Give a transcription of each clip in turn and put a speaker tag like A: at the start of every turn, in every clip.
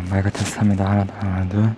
A: 마이크 테스트합니다. 하나, 둘, 하나, 둘.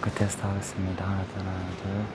A: 마이크 테스트 하겠습니다. 하나, 둘.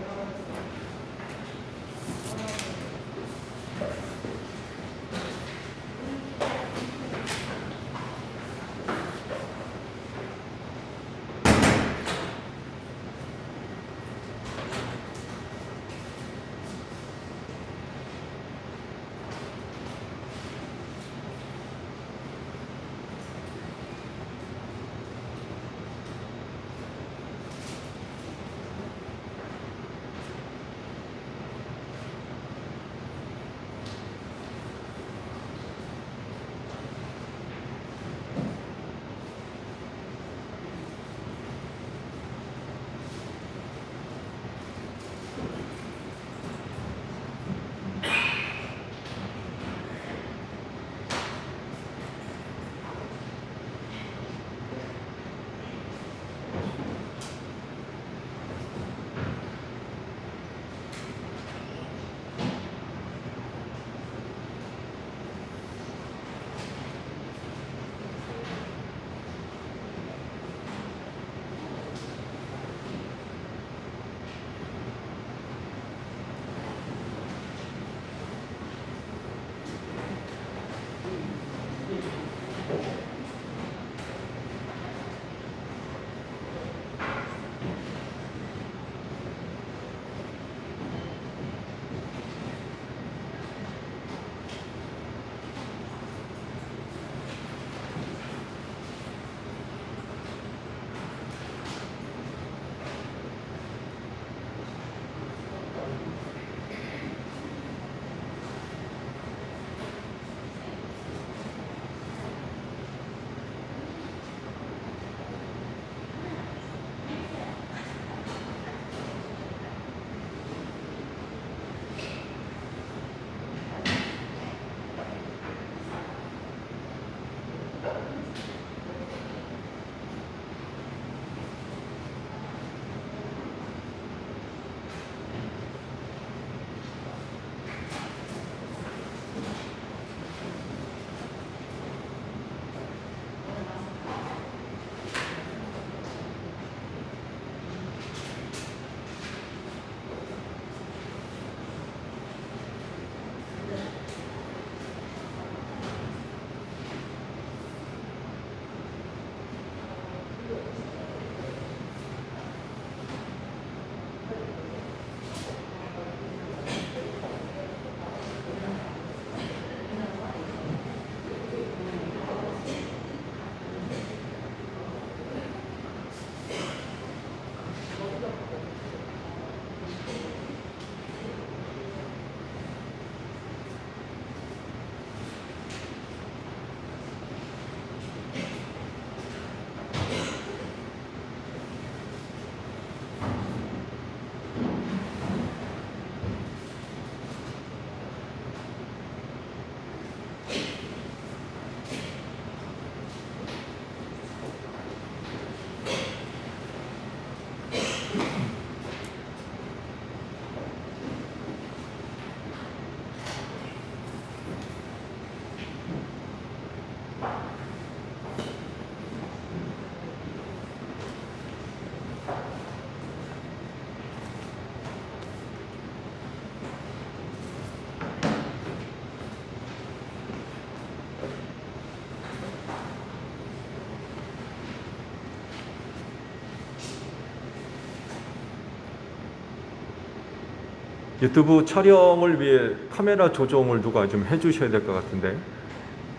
B: 유튜브 촬영을 위해 카메라 조정을 누가 좀 해주셔야 될 것 같은데,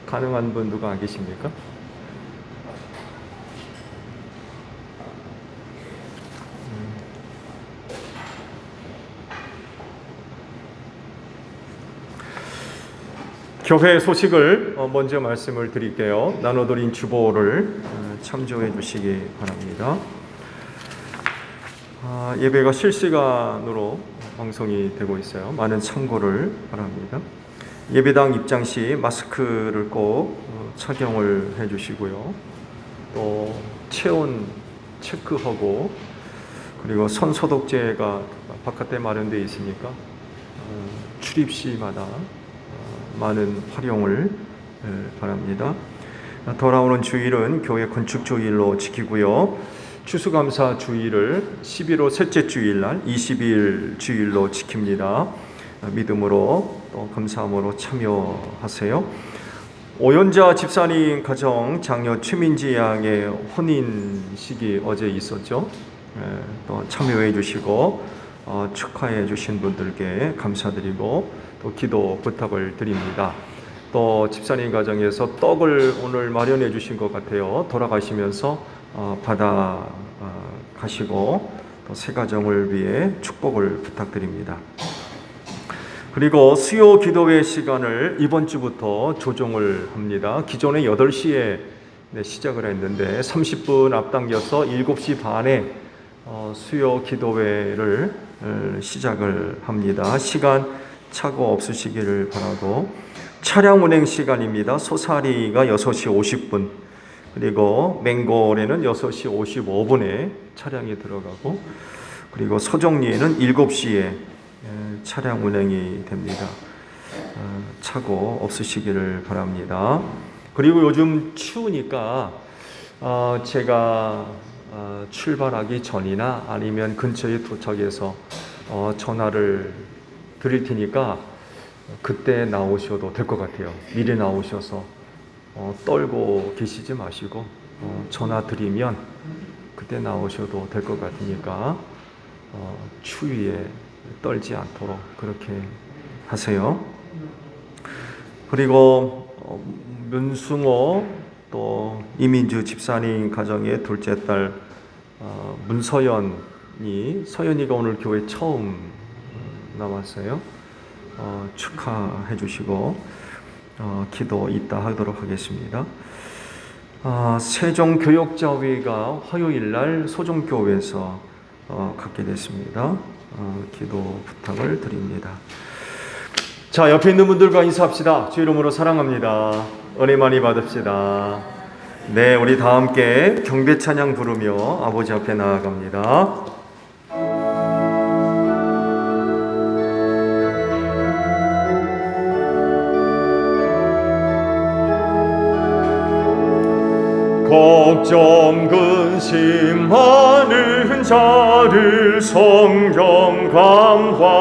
B: 가능한 분 누가 안 계십니까? 교회 소식을 먼저 말씀을 드릴게요. 나눠드린 주보를 참조해 주시기 바랍니다. 예배가 실시간으로 방송이 되고 있어요. 많은 참고를 바랍니다. 예배당 입장 시 마스크를 꼭 착용을 해주시고요. 또 체온 체크하고, 그리고 손 소독제가 바깥에 마련되어 있으니까 출입 시마다 많은 활용을 바랍니다. 돌아오는 주일은 교회 건축 주일로 지키고요. 추수감사 주일을 11월 셋째 주일날 20일 주일로 지킵니다. 믿음으로 또 감사함으로 참여하세요. 오연자 집사님 가정 장녀 최민지 양의 혼인식이 어제 있었죠. 또 참여해 주시고 축하해 주신 분들께 감사드리고 또 기도 부탁을 드립니다. 또 집사님 가정에서 떡을 오늘 마련해 주신 것 같아요. 돌아가시면서 받아 가시고 또 새 가정을 위해 축복을 부탁드립니다. 그리고 수요 기도회 시간을 이번 주부터 조정을 합니다. 기존에 8시에 시작을 했는데 30분 앞당겨서 7시 반에 수요 기도회를 시작을 합니다. 시간 착오 없으시기를 바라고, 차량 운행 시간입니다. 소사리가 6시 50분, 그리고 맹골에는 6시 55분에 차량이 들어가고, 그리고 서정리에는 7시에 차량 운행이 됩니다. 착오 없으시기를 바랍니다. 그리고 요즘 추우니까 제가 출발하기 전이나 아니면 근처에 도착해서 전화를 드릴 테니까 그때 나오셔도 될 것 같아요. 미리 나오셔서 떨고 계시지 마시고 전화 드리면 그때 나오셔도 될 것 같으니까 추위에 떨지 않도록 그렇게 하세요. 그리고 문승호 또 이민주 집사님 가정의 둘째 딸 서연이가 오늘 교회 처음 나왔어요. 축하해 주시고 기도 이따 하도록 하겠습니다. 세종교역자회가 화요일날 소종교회에서 갖게 됐습니다. 기도 부탁을 드립니다. 자, 옆에 있는 분들과 인사합시다. 주 이름으로 사랑합니다. 은혜 많이 받읍시다. 네, 우리 다 함께 경배 찬양 부르며 아버지 앞에 나아갑니다. 걱정 근심 많은 자를 성령 감화하시며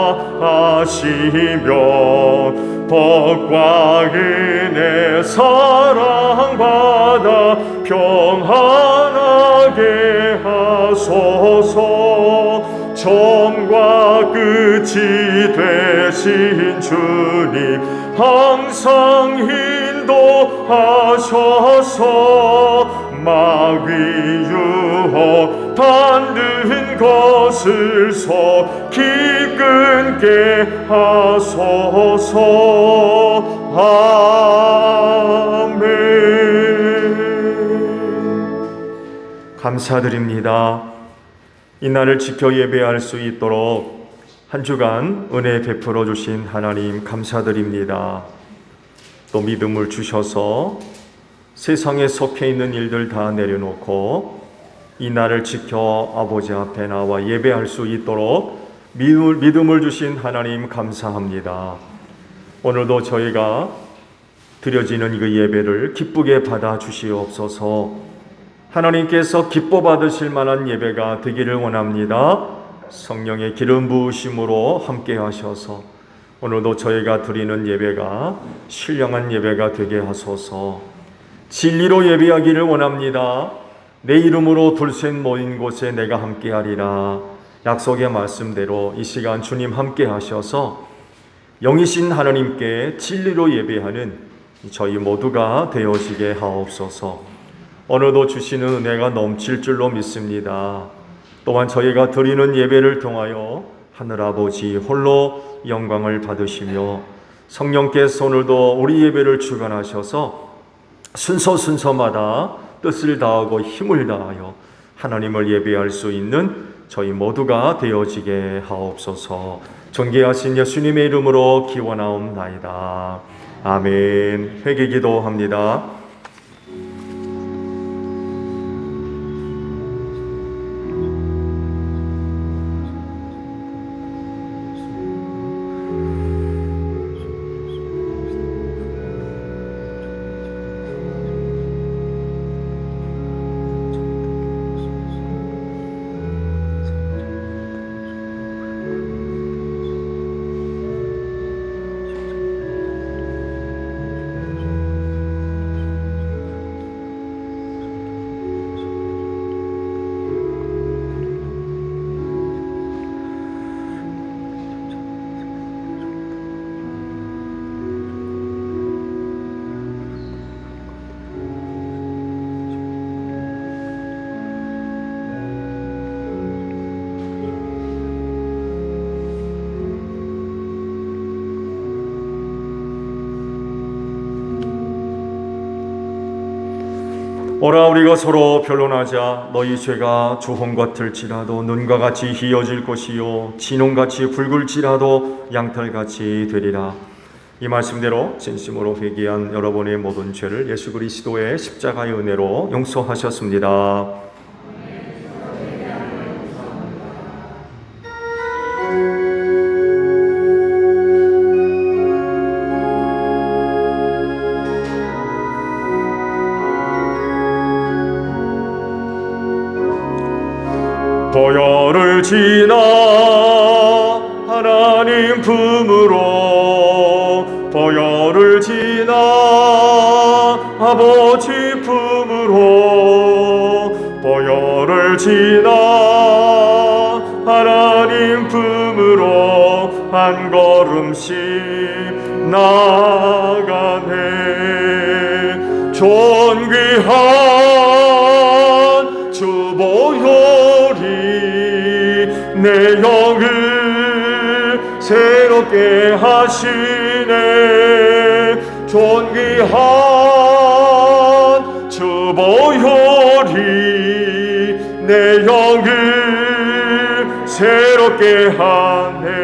B: 복과 은혜 사랑받아 평안하게 하소서. 처음과 끝이 되신 주님 항상 인도하셔서 마귀 유혹 받는 것을 속히 끊게 하소서. 아멘. 감사드립니다. 이날을 지켜 예배할 수 있도록 한 주간 은혜 베풀어 주신 하나님 감사드립니다. 또 믿음을 주셔서 세상에 속해 있는 일들 다 내려놓고 이 날을 지켜 아버지 앞에 나와 예배할 수 있도록 믿음을 주신 하나님 감사합니다. 오늘도 저희가 드려지는 그 예배를 기쁘게 받아 주시옵소서. 하나님께서 기뻐 받으실 만한 예배가 되기를 원합니다. 성령의 기름 부으심으로 함께 하셔서 오늘도 저희가 드리는 예배가 신령한 예배가 되게 하소서. 진리로 예배하기를 원합니다. 내 이름으로 둘셋 모인 곳에 내가 함께하리라. 약속의 말씀대로 이 시간 주님 함께 하셔서 영이신 하나님께 진리로 예배하는 저희 모두가 되어지게 하옵소서. 오늘도 주시는 은혜가 넘칠 줄로 믿습니다. 또한 저희가 드리는 예배를 통하여 하늘아버지 홀로 영광을 받으시며 성령께서 오늘도 우리 예배를 주관하셔서 순서마다 뜻을 다하고 힘을 다하여 하나님을 예배할 수 있는 저희 모두가 되어지게 하옵소서. 존귀하신 예수님의 이름으로 기원하옵나이다. 아멘. 회개 기도합니다. 오라 우리가 서로 변론하자. 너희 죄가 주홍 같을지라도 눈과 같이 희어질 것이요 진홍같이 붉을지라도 양털같이 되리라. 이 말씀대로 진심으로 회개한 여러분의 모든 죄를 예수 그리스도의 십자가의 은혜로 용서하셨습니다. 보혈을 지나 하나님 품으로 보혈을 지나 아버지 품으로 보혈을 지나 하나님 품으로 한 걸음씩 나가네. 존귀한 주 보혈이 내 영을 새롭게 하시네. 존귀한 주 보혈이 내 영을 새롭게 하네.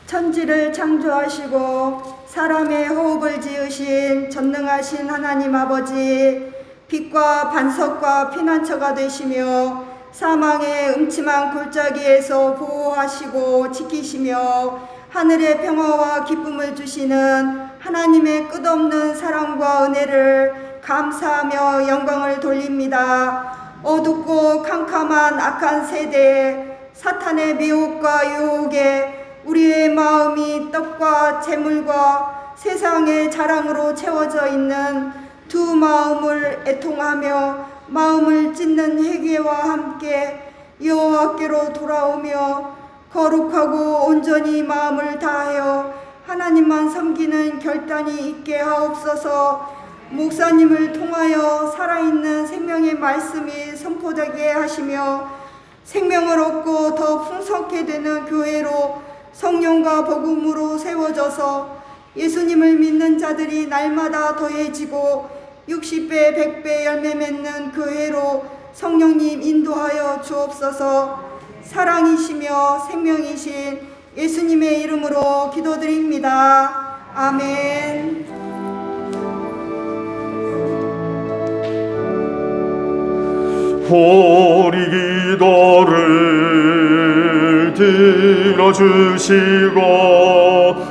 C: 천지를 창조하시고 사람의 호흡을 지으신 전능하신 하나님 아버지, 빛과 반석과 피난처가 되시며 사망의 음침한 골짜기에서 보호하시고 지키시며 하늘의 평화와 기쁨을 주시는 하나님의 끝없는 사랑과 은혜를 감사하며 영광을 돌립니다. 어둡고 캄캄한 악한 세대에 사탄의 미혹과 유혹에 우리의 마음이 떡과 재물과 세상의 자랑으로 채워져 있는 두 마음을 애통하며 마음을 찢는 회개와 함께 여호와께로 돌아오며 거룩하고 온전히 마음을 다하여 하나님만 섬기는 결단이 있게 하옵소서. 목사님을 통하여 살아있는 생명의 말씀이 선포되게 하시며 생명을 얻고 더 풍성케 되는 교회로 성령과 복음으로 세워져서 예수님을 믿는 자들이 날마다 더해지고 60배 100배 열매 맺는 교회로 성령님 인도하여 주옵소서. 사랑이시며 생명이신 예수님의 이름으로 기도드립니다. 아멘.
B: 우리 기도를 들어주시고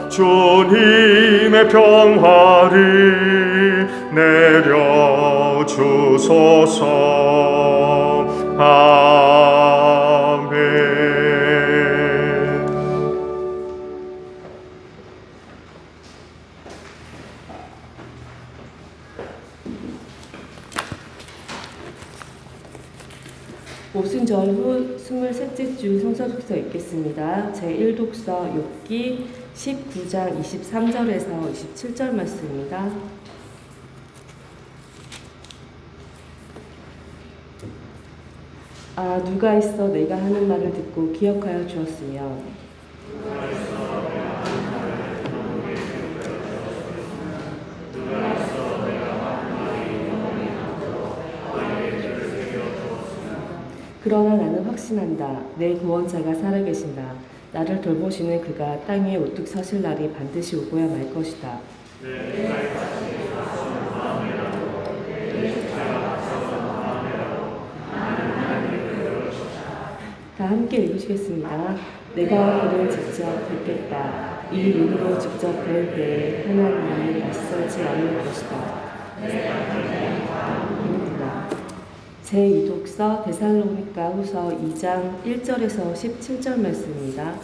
B: 주님의 평화를 내려주소서. 아멘.
D: 오순절 후 23째 주 성서독서 읽겠습니다. 제1독서 욥기 19장 23절에서 27절 말씀입니다. 아, 누가 있어 내가 하는 말을 듣고 기억하여 주었으면 그러나 나는 확신한다. 내 구원자가 살아계신다. 나를 돌보시는 그가 땅 위에 우뚝 서실 날이 반드시 오고야 말 것이다. 다 함께 읽으시겠습니다. 내가 그를 직접 뵙겠다. 이 눈으로 직접 뵐 때에 하나님이 낯설지 않을 것이다. 제2독서 데살로니가 후서 2장 1절에서 17절 말씀입니다.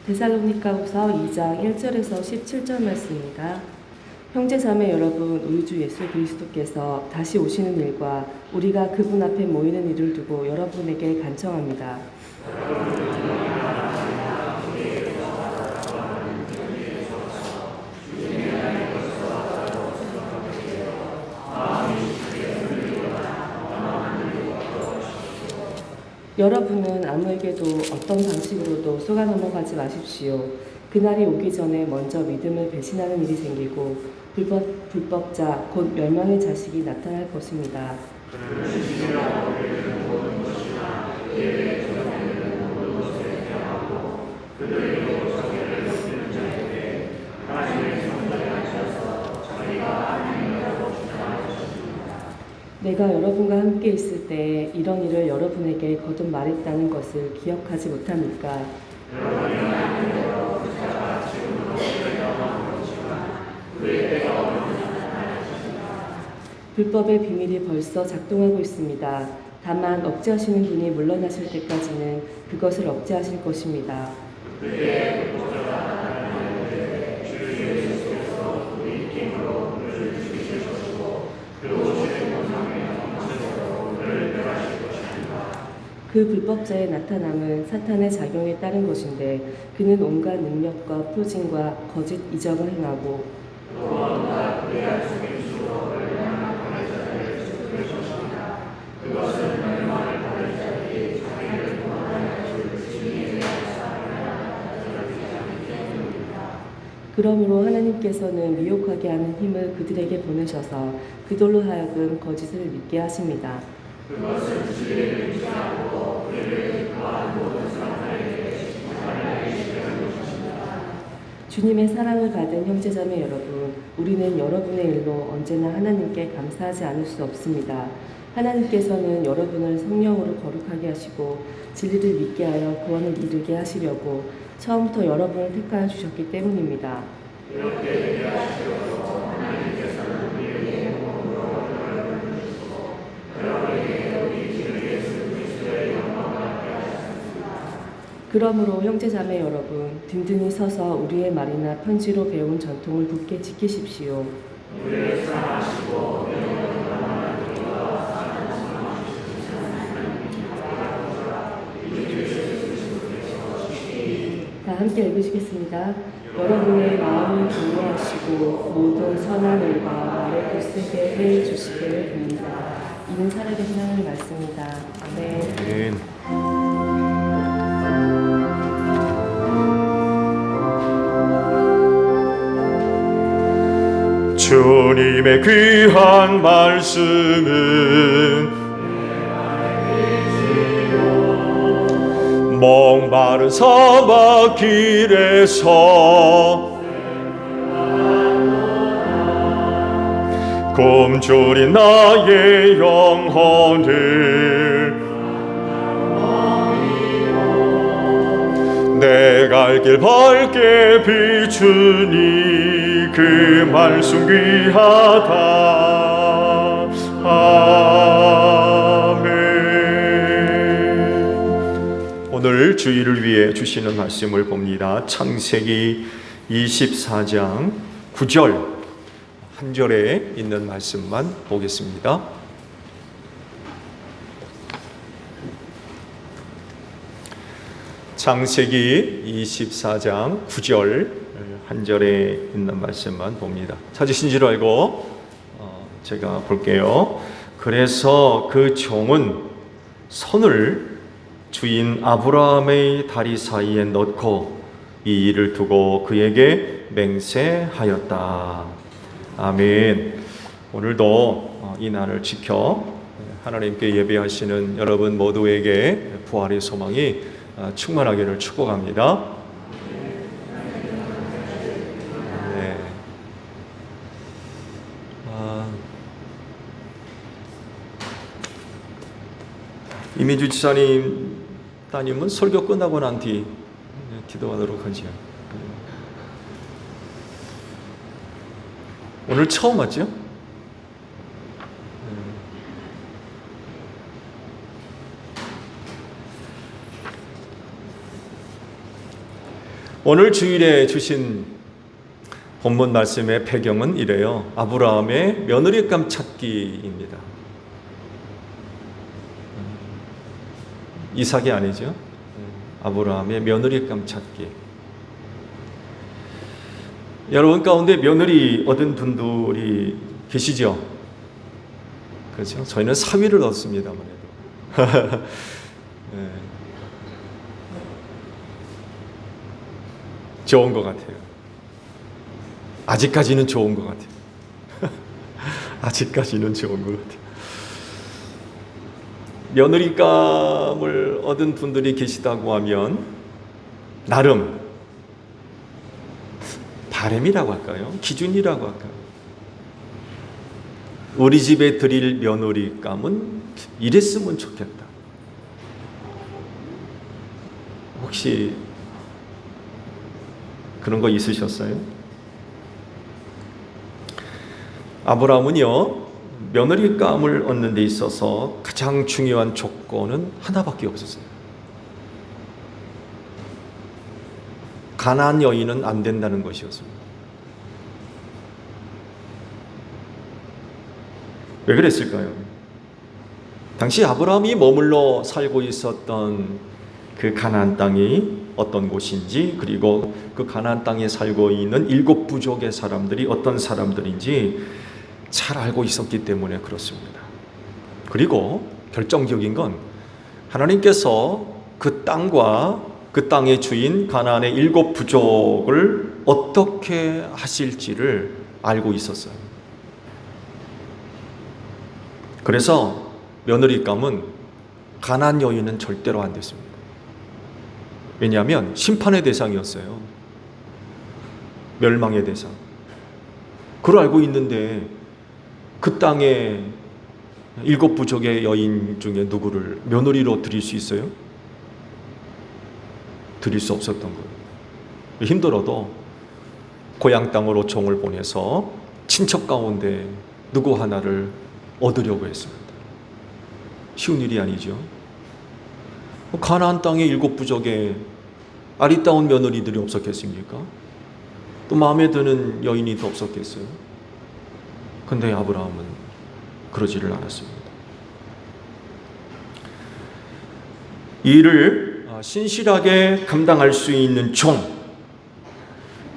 D: 데살로니가 후서 2장 1절에서 17절 말씀입니다. 형제자매 여러분, 우리 주 예수 그리스도께서 다시 오시는 일과 우리가 그분 앞에 모이는 일을 두고 여러분에게 간청합니다. 여러분은 아무에게도 어떤 방식으로도 속아 넘어가지 마십시오. 그날이 오기 전에 먼저 믿음을 배신하는 일이 생기고 불법자 곧 멸망의 자식이 나타날 것입니다. 내가 여러분과 함께 있을 때 이런 일을 여러분에게 거듭 말했다는 것을 기억하지 못합니까? 불법의 비밀이 벌써 작동하고 있습니다. 다만 억제하시는 분이 물러나실 때까지는 그것을 억제하실 것입니다. 그 불법자의 나타남은 사탄의 작용에 따른 것인데 그는 온갖 능력과 표징과 거짓 이적을 행하고 그러므로 하나님께서는 미혹하게 하는 힘을 그들에게 보내셔서 그들로 하여금 거짓을 믿게 하십니다. 주님의 사랑을 받은 형제자매 여러분, 우리는 여러분의 일로 언제나 하나님께 감사하지 않을 수 없습니다. 하나님께서는 여러분을 성령으로 거룩하게 하시고 진리를 믿게 하여 구원을 이루게 하시려고 처음부터 여러분을 택하여 주셨기 때문입니다. 그러므로 형제자매 여러분, 든든히 서서 우리의 말이나 편지로 배운 전통을 굳게 지키십시오. 다 함께 읽으시겠습니다. 여러분의 마음을 격려하시고 모든 선한 일과 말에 굳세게 해 주시기를 빕니다. 이는 살아계신 하나님의 말씀입니다. 아멘.
B: 주님의 귀한 말씀은 목마른 사막 길에서 굶주린 나의 영혼을 내 갈 길 밝게 비추니 그 말씀 귀하다. 아멘. 오늘 주일을 위해 주시는 말씀을 봅니다. 창세기 24장 9절 한 절에 있는 말씀만 보겠습니다. 창세기 24장 9절 한 절에 있는 말씀만 봅니다. 찾으신 줄 알고 제가 볼게요. 그래서 그 종은 손을 주인 아브라함의 다리 사이에 넣고 이 일을 두고 그에게 맹세하였다. 아멘. 오늘도 이 날을 지켜 하나님께 예배하시는 여러분 모두에게 부활의 소망이 충만하기를 축복합니다. 네. 이민주 지사님 따님은 설교 끝나고 난 뒤 기도하도록 하죠. 오늘 처음 왔죠? 오늘 주일에 주신 본문 말씀의 배경은 이래요. 아브라함의 며느리감 찾기입니다. 이삭이 아니죠. 아브라함의 며느리감 찾기. 여러분 가운데 며느리 얻은 분들이 계시죠? 그렇죠? 저희는 사위를 얻습니다만 해도. 예. 좋은 것 같아요. 아직까지는 좋은 것 같아요. 아직까지는 좋은 것 같아요. 며느리감을 얻은 분들이 계시다고 하면 나름 바람이라고 할까요? 기준이라고 할까요? 우리 집에 드릴 며느리감은 이랬으면 좋겠다. 혹시 그런 거 있으셨어요? 아브라함은요, 며느리감을 얻는 데 있어서 가장 중요한 조건은 하나밖에 없었어요. 가나안 여인은 안 된다는 것이었습니다. 왜 그랬을까요? 당시 아브라함이 머물러 살고 있었던 그 가나안 땅이 어떤 곳인지, 그리고 그 가나안 땅에 살고 있는 7 부족의 사람들이 어떤 사람들인지 잘 알고 있었기 때문에 그렇습니다. 그리고 결정적인 건 하나님께서 그 땅과 그 땅의 주인 가나안의 7 부족을 어떻게 하실지를 알고 있었어요. 그래서 며느리감은 가나안 여인은 절대로 안 됐습니다. 왜냐하면 심판의 대상이었어요. 멸망의 대상. 그걸 알고 있는데 그 땅에 7 부족의 여인 중에 누구를 며느리로 드릴 수 있어요? 드릴 수 없었던 거예요. 힘들어도 고향 땅으로 종을 보내서 친척 가운데 누구 하나를 얻으려고 했습니다. 쉬운 일이 아니죠. 가나안 땅에 7 부족에 아리따운 며느리들이 없었겠습니까? 또 마음에 드는 여인이 더 없었겠어요? 근데 아브라함은 그러지를 않았습니다. 이 일을 신실하게 감당할 수 있는 종,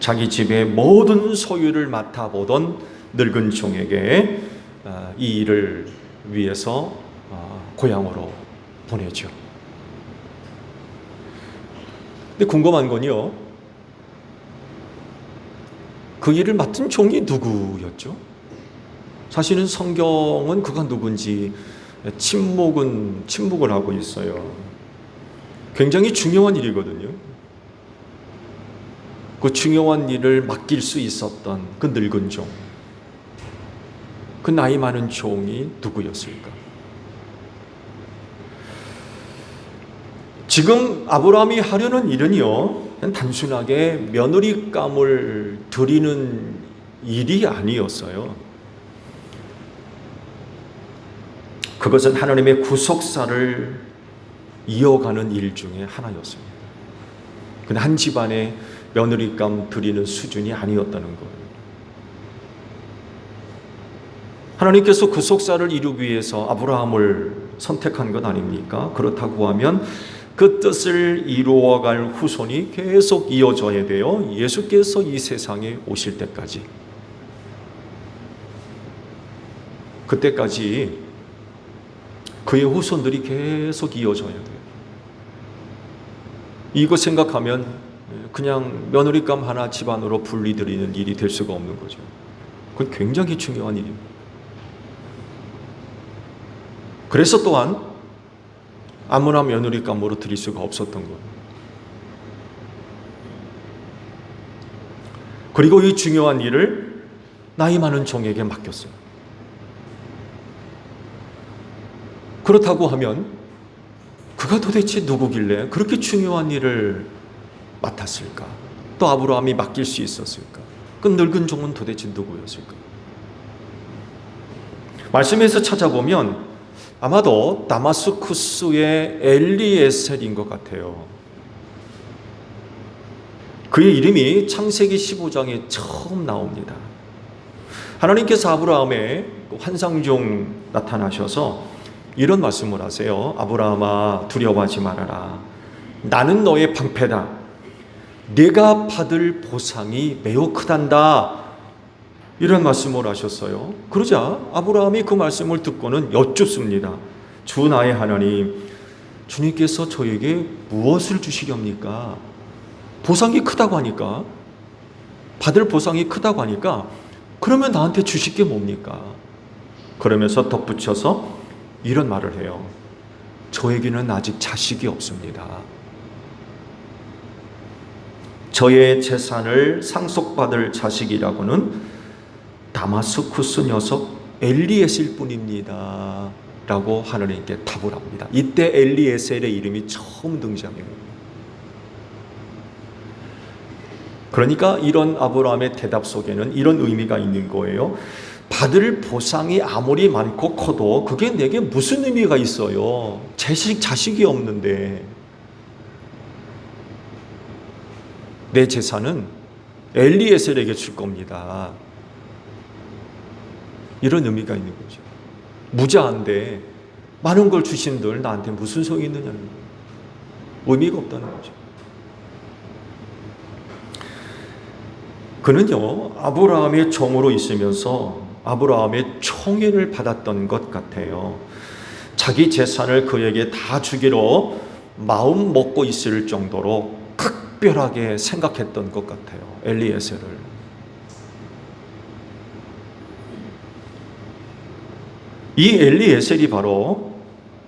B: 자기 집의 모든 소유를 맡아보던 늙은 종에게 이 일을 위해서 고향으로 보내죠. 근데 궁금한 건요, 그 일을 맡은 종이 누구였죠? 사실은 성경은 그가 누군지 침묵을 하고 있어요. 굉장히 중요한 일이거든요. 그 중요한 일을 맡길 수 있었던 그 늙은 종, 그 나이 많은 종이 누구였을까? 지금 아브라함이 하려는 일은요, 그냥 단순하게 며느리감을 드리는 일이 아니었어요. 그것은 하나님의 구속사를 이어가는 일 중에 하나였습니다. 근데 한 집안에 며느리감 드리는 수준이 아니었다는 거예요. 하나님께서 구속사를 이루기 위해서 아브라함을 선택한 것 아닙니까? 그렇다고 하면 그 뜻을 이루어갈 후손이 계속 이어져야 돼요. 예수께서 이 세상에 오실 때까지. 그때까지 그의 후손들이 계속 이어져야 돼요. 이거 생각하면 그냥 며느리감 하나 집안으로 분리드리는 일이 될 수가 없는 거죠. 그건 굉장히 중요한 일입니다. 그래서 또한 아무나 며느리감으로 드릴 수가 없었던 거예요. 그리고 이 중요한 일을 나이 많은 종에게 맡겼어요. 그렇다고 하면 그가 도대체 누구길래 그렇게 중요한 일을 맡았을까? 또 아브라함이 맡길 수 있었을까? 그 늙은 종은 도대체 누구였을까? 말씀에서 찾아보면 아마도 다마스쿠스의 엘리에셀인 것 같아요. 그의 이름이 창세기 15장에 처음 나옵니다. 하나님께서 아브라함의 환상 중 나타나셔서 이런 말씀을 하세요. 아브라함아, 두려워하지 말아라. 나는 너의 방패다. 네가 받을 보상이 매우 크단다. 이런 말씀을 하셨어요. 그러자 아브라함이 그 말씀을 듣고는 여쭙습니다. 주 나의 하나님, 주님께서 저에게 무엇을 주시렵니까? 보상이 크다고 하니까, 받을 보상이 크다고 하니까, 그러면 나한테 주실 게 뭡니까? 그러면서 덧붙여서 이런 말을 해요. 저에게는 아직 자식이 없습니다. 저의 재산을 상속받을 자식이라고는 다마스쿠스 녀석 엘리에셀 뿐입니다. 라고 하나님께 답을 합니다. 이때 엘리에셀의 이름이 처음 등장해요. 그러니까 이런 아브라함의 대답 속에는 이런 의미가 있는 거예요. 받을 보상이 아무리 많고 커도 그게 내게 무슨 의미가 있어요? 자식이 없는데. 내 재산은 엘리에셀에게 줄 겁니다. 이런 의미가 있는 거죠. 무자한데 많은 걸 주신들 나한테 무슨 소용이 있느냐는 거예요. 의미가 없다는 거죠. 그는요, 아브라함의 종으로 있으면서 아브라함의 총애를 받았던 것 같아요. 자기 재산을 그에게 다 주기로 마음 먹고 있을 정도로 특별하게 생각했던 것 같아요. 엘리에셀을. 이 엘리에셀이 바로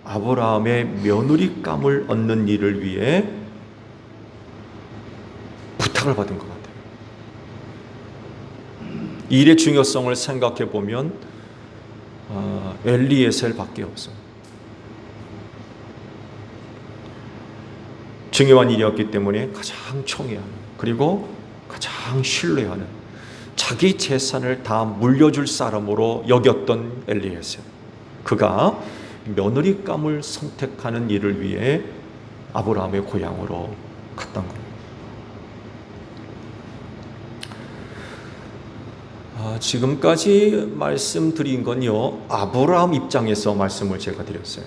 B: 아브라함의 며느리감을 얻는 일을 위해 부탁을 받은 것 같아요. 이 일의 중요성을 생각해 보면 엘리에셀밖에 없어요. 중요한 일이었기 때문에 가장 총애하는, 그리고 가장 신뢰하는, 자기 재산을 다 물려줄 사람으로 여겼던 엘리에셀. 그가 며느리감을 선택하는 일을 위해 아브라함의 고향으로 갔던 겁니다. 지금까지 말씀드린 건요, 아브라함 입장에서 말씀을 제가 드렸어요.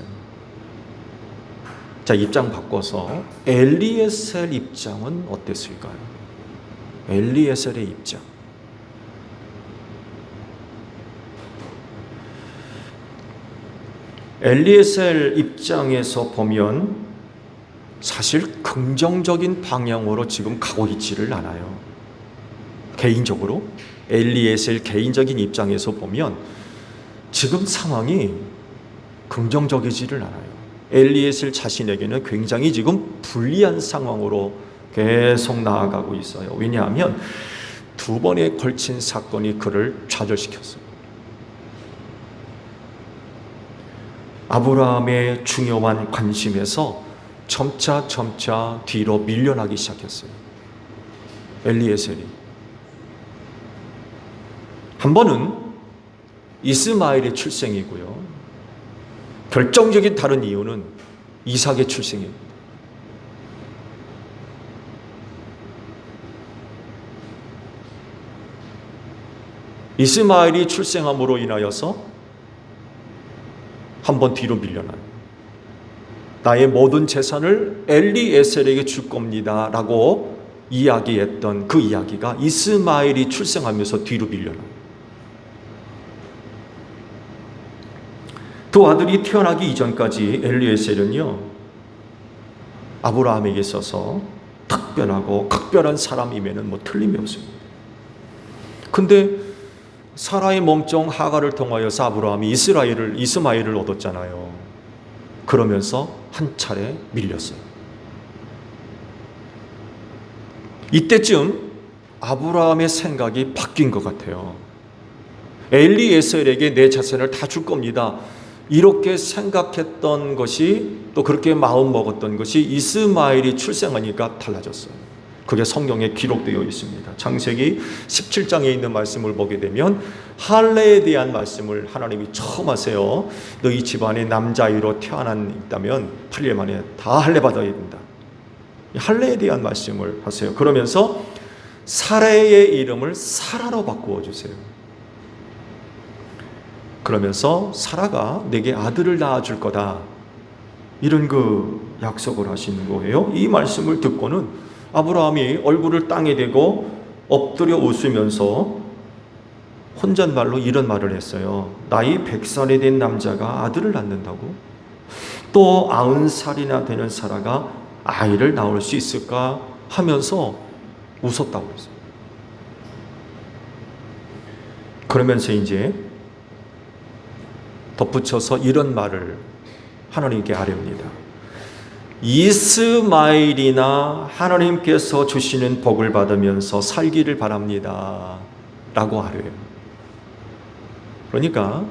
B: 자, 입장 바꿔서 엘리에셀 입장은 어땠을까요? 엘리에셀의 입장. 엘리에셀 입장에서 보면 사실 긍정적인 방향으로 지금 가고 있지를 않아요. 개인적으로 엘리에셀 개인적인 입장에서 보면 지금 상황이 긍정적이지를 않아요. 엘리에셀 자신에게는 굉장히 지금 불리한 상황으로 계속 나아가고 있어요. 왜냐하면 두 번에 걸친 사건이 그를 좌절시켰어요. 아브라함의 중요한 관심에서 점차 뒤로 밀려나기 시작했어요. 엘리에셀이. 한 번은 이스마엘의 출생이고요. 결정적인 다른 이유는 이삭의 출생입니다. 이스마엘이 출생함으로 인하여서 한 번 뒤로 밀려나요. 나의 모든 재산을 엘리에셀에게 줄 겁니다 라고 이야기했던 그 이야기가 이스마엘이 출생하면서 뒤로 밀려나요. 두 아들이 태어나기 이전까지 엘리에셀은요, 아브라함에게 있어서 특별하고 각별한 사람임에는 뭐 틀림이 없습니다. 근데 사라의 몸종 하갈을 통하여서 아브라함이 이스마엘을 얻었잖아요. 그러면서 한 차례 밀렸어요. 이때쯤 아브라함의 생각이 바뀐 것 같아요. 엘리에셀에게 내 자산을 다 줄 겁니다. 이렇게 생각했던 것이, 또 그렇게 마음 먹었던 것이 이스마엘이 출생하니까 달라졌어요. 그게 성경에 기록되어 있습니다. 창세기 17장에 있는 말씀을 보게 되면 할례에 대한 말씀을 하나님이 처음 하세요. 너희 집안에 남자아이로 태어났다면 8일 만에 다 할례 받아야 된다. 할례에 대한 말씀을 하세요. 그러면서 사라의 이름을 사라로 바꾸어 주세요. 그러면서 사라가 내게 아들을 낳아줄 거다, 이런 그 약속을 하시는 거예요. 이 말씀을 듣고는 아브라함이 얼굴을 땅에 대고 엎드려 웃으면서 혼잣말로 이런 말을 했어요. 나이 100살이 된 남자가 아들을 낳는다고? 또 90살이나 되는 사라가 아이를 낳을 수 있을까 하면서 웃었다고 했어요. 그러면서 이제 덧붙여서 이런 말을 하나님께 아뢰옵니다. 이스마엘이나 하나님께서 주시는 복을 받으면서 살기를 바랍니다 라고 아뢰요. 그러니까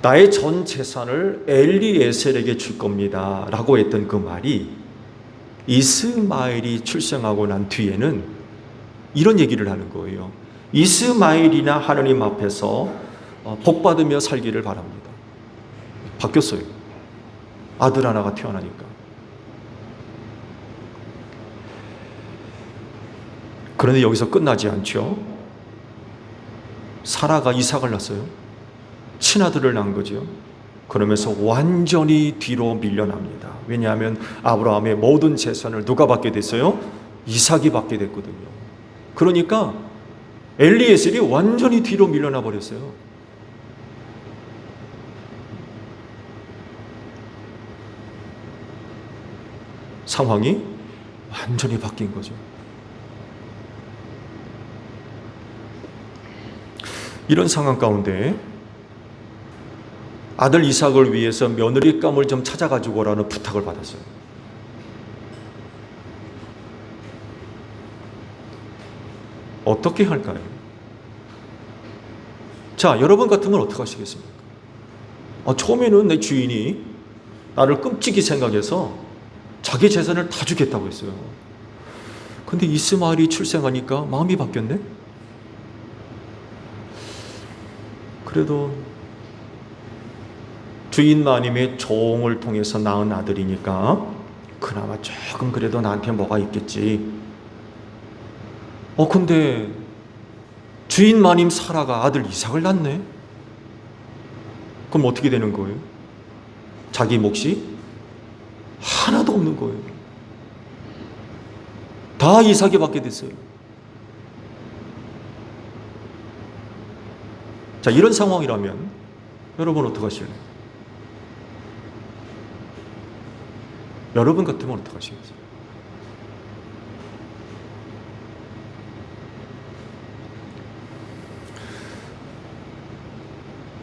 B: 나의 전 재산을 엘리에셀에게 줄 겁니다 라고 했던 그 말이 이스마엘이 출생하고 난 뒤에는 이런 얘기를 하는 거예요. 이스마엘이나 하나님 앞에서 복받으며 살기를 바랍니다. 바뀌었어요. 아들 하나가 태어나니까. 그런데 여기서 끝나지 않죠. 사라가 이삭을 낳았어요. 친아들을 낳은 거죠. 그러면서 완전히 뒤로 밀려납니다. 왜냐하면 아브라함의 모든 재산을 누가 받게 됐어요? 이삭이 받게 됐거든요. 그러니까 엘리에셀이 완전히 뒤로 밀려나 버렸어요. 상황이 완전히 바뀐 거죠. 이런 상황 가운데 아들 이삭을 위해서 며느리감을 좀 찾아가지고 오라는 부탁을 받았어요. 어떻게 할까요? 자, 여러분 같으면 어떻게 하시겠습니까? 처음에는 내 주인이 나를 끔찍이 생각해서 자기 재산을 다 주겠다고 했어요. 근데 이스마엘이 출생하니까 마음이 바뀌었네? 그래도 주인 마님의 종을 통해서 낳은 아들이니까 그나마 조금 그래도 나한테 뭐가 있겠지. 근데 주인 마님 사라가 아들 이삭을 낳네? 그럼 어떻게 되는 거예요? 자기 몫이 하나도 없는 거예요. 다 이삭이 받게 됐어요. 자, 이런 상황이라면 여러분 어떻게 하실래요? 여러분 같으면 어떻게 하시겠어요?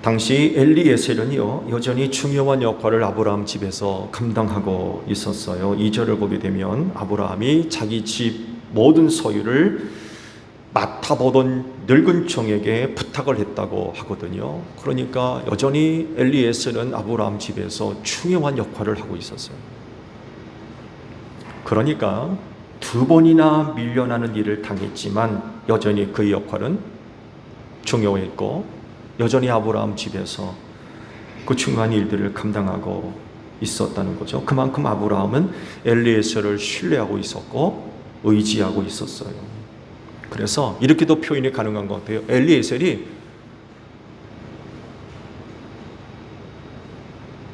B: 당시 엘리에셀은요 여전히 중요한 역할을 아브라함 집에서 감당하고 있었어요. 2절을 보게 되면 아브라함이 자기 집 모든 소유를 맡아보던 늙은 종에게 부탁을 했다고 하거든요. 그러니까 여전히 엘리에셀은 아브라함 집에서 중요한 역할을 하고 있었어요. 그러니까 2번이나 밀려나는 일을 당했지만 여전히 그의 역할은 중요했고 여전히 아브라함 집에서 그 중요한 일들을 감당하고 있었다는 거죠. 그만큼 아브라함은 엘리에셀을 신뢰하고 있었고 의지하고 있었어요. 그래서 이렇게도 표현이 가능한 것 같아요. 엘리에셀이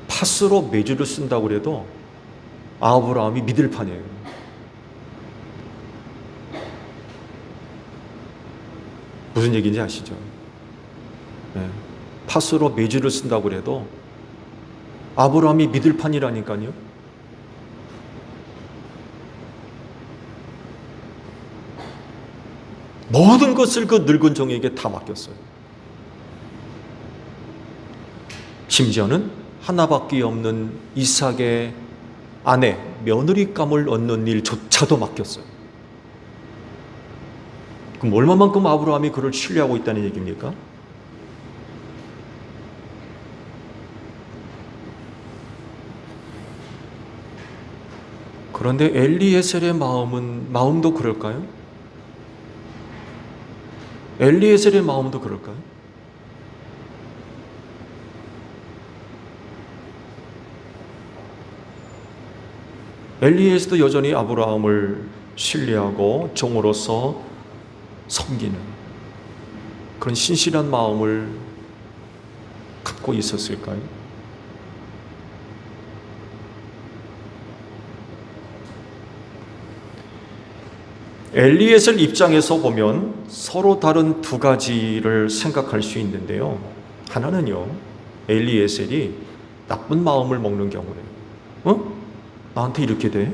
B: 팥으로 메주를 쓴다고 해도 아브라함이 믿을 판이에요. 무슨 얘기인지 아시죠? 네. 팥으로 메주를 쓴다고 해도 아브라함이 믿을 판이라니까요. 모든 것을 그 늙은 종에게 다 맡겼어요. 심지어는 하나밖에 없는 이삭의 아내, 며느리감을 얻는 일조차도 맡겼어요. 그럼 얼마만큼 아브라함이 그를 신뢰하고 있다는 얘기입니까? 그런데 엘리에셀의 마음도 그럴까요? 엘리에셀의 마음도 그럴까요? 엘리에셀도 여전히 아브라함을 신뢰하고 종으로서 섬기는 그런 신실한 마음을 갖고 있었을까요? 엘리에셀 입장에서 보면 서로 다른 두 가지를 생각할 수 있는데요. 하나는요, 엘리에셀이 나쁜 마음을 먹는 경우에 나한테 이렇게 돼?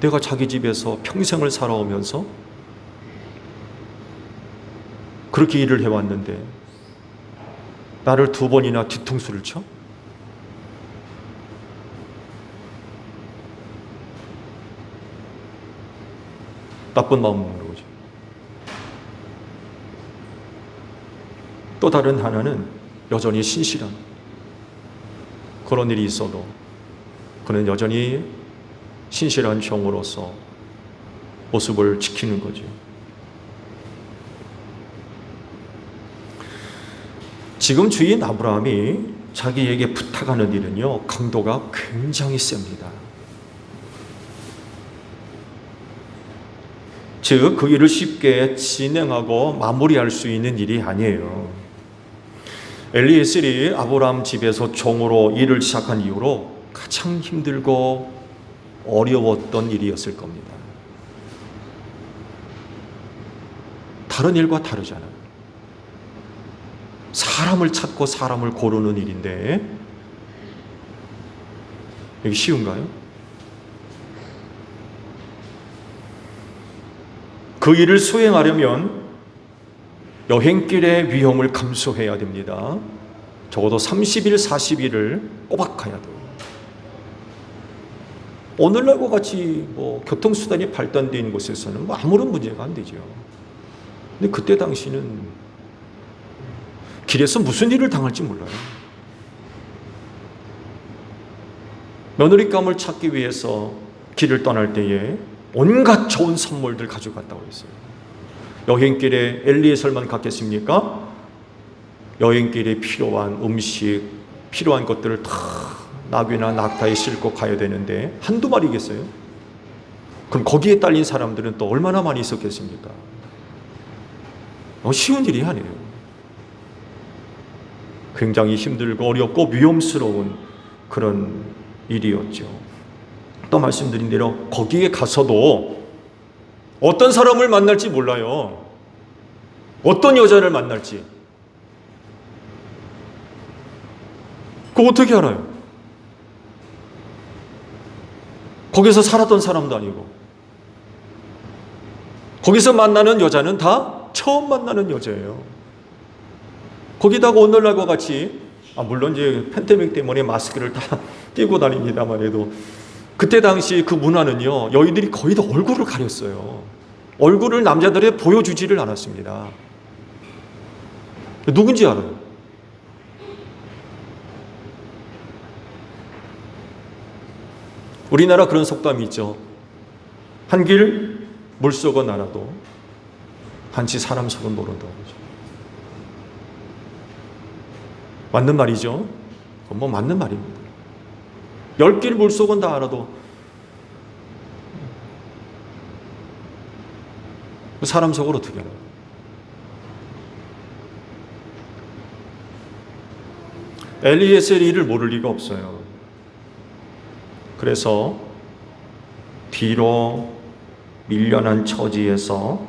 B: 내가 자기 집에서 평생을 살아오면서 그렇게 일을 해왔는데 나를 2번이나 뒤통수를 쳐? 나쁜 마음 먹는 거죠. 또 다른 하나는 여전히 신실한, 그런 일이 있어도 그는 여전히 신실한 종으로서 모습을 지키는 거죠. 지금 주인 아브라함이 자기에게 부탁하는 일은요, 강도가 굉장히 셉니다. 즉, 그 일을 쉽게 진행하고 마무리할 수 있는 일이 아니에요. 엘리에셀이 아브라함 집에서 종으로 일을 시작한 이후로 가장 힘들고 어려웠던 일이었을 겁니다. 다른 일과 다르잖아요. 사람을 찾고 사람을 고르는 일인데 이게 쉬운가요? 그 일을 수행하려면 여행길의 위험을 감수해야 됩니다. 적어도 30일, 40일을 꼬박 가야 돼요. 오늘날과 같이 교통수단이 발달된 곳에서는 아무런 문제가 안 되죠. 근데 그때 당시는 길에서 무슨 일을 당할지 몰라요. 며느리감을 찾기 위해서 길을 떠날 때에 온갖 좋은 선물들 가져갔다고 했어요. 여행길에 엘리에셀만 갔겠습니까? 여행길에 필요한 음식, 필요한 것들을 다 나귀나 낙타에 싣고 가야 되는데 한두 마리겠어요? 그럼 거기에 딸린 사람들은 또 얼마나 많이 있었겠습니까? 쉬운 일이 아니에요. 굉장히 힘들고 어렵고 위험스러운 그런 일이었죠. 또 말씀드린 대로 거기에 가서도 어떤 사람을 만날지 몰라요. 어떤 여자를 만날지. 그거 어떻게 알아요? 거기서 살았던 사람도 아니고 거기서 만나는 여자는 다 처음 만나는 여자예요. 거기다가 오늘날과 같이 물론 이제 팬데믹 때문에 마스크를 다 끼고 다닙니다만 해도 그때 당시 그 문화는요, 여인들이 거의 다 얼굴을 가렸어요. 얼굴을 남자들에 보여주지를 않았습니다. 누군지 알아요? 우리나라 그런 속담이 있죠. 한 길 물속은 알아도 한치 사람 속은 모른다고 그러죠. 맞는 말이죠. 그건 맞는 말입니다. 10길 물속은 다 알아도 사람 속을 어떻게 알아요? 엘리에셀이 이를 모를 리가 없어요. 그래서 뒤로 밀려난 처지에서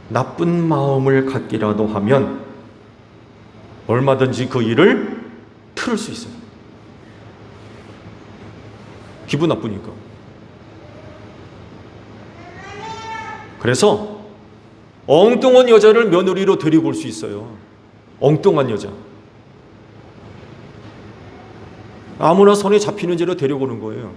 B: 나쁜 마음을 갖기라도 하면 얼마든지 그 일을 틀을 수 있어요. 기분 나쁘니까. 그래서 엉뚱한 여자를 며느리로 데리고 올 수 있어요. 엉뚱한 여자. 아무나 손에 잡히는 죄로 데려오는 거예요.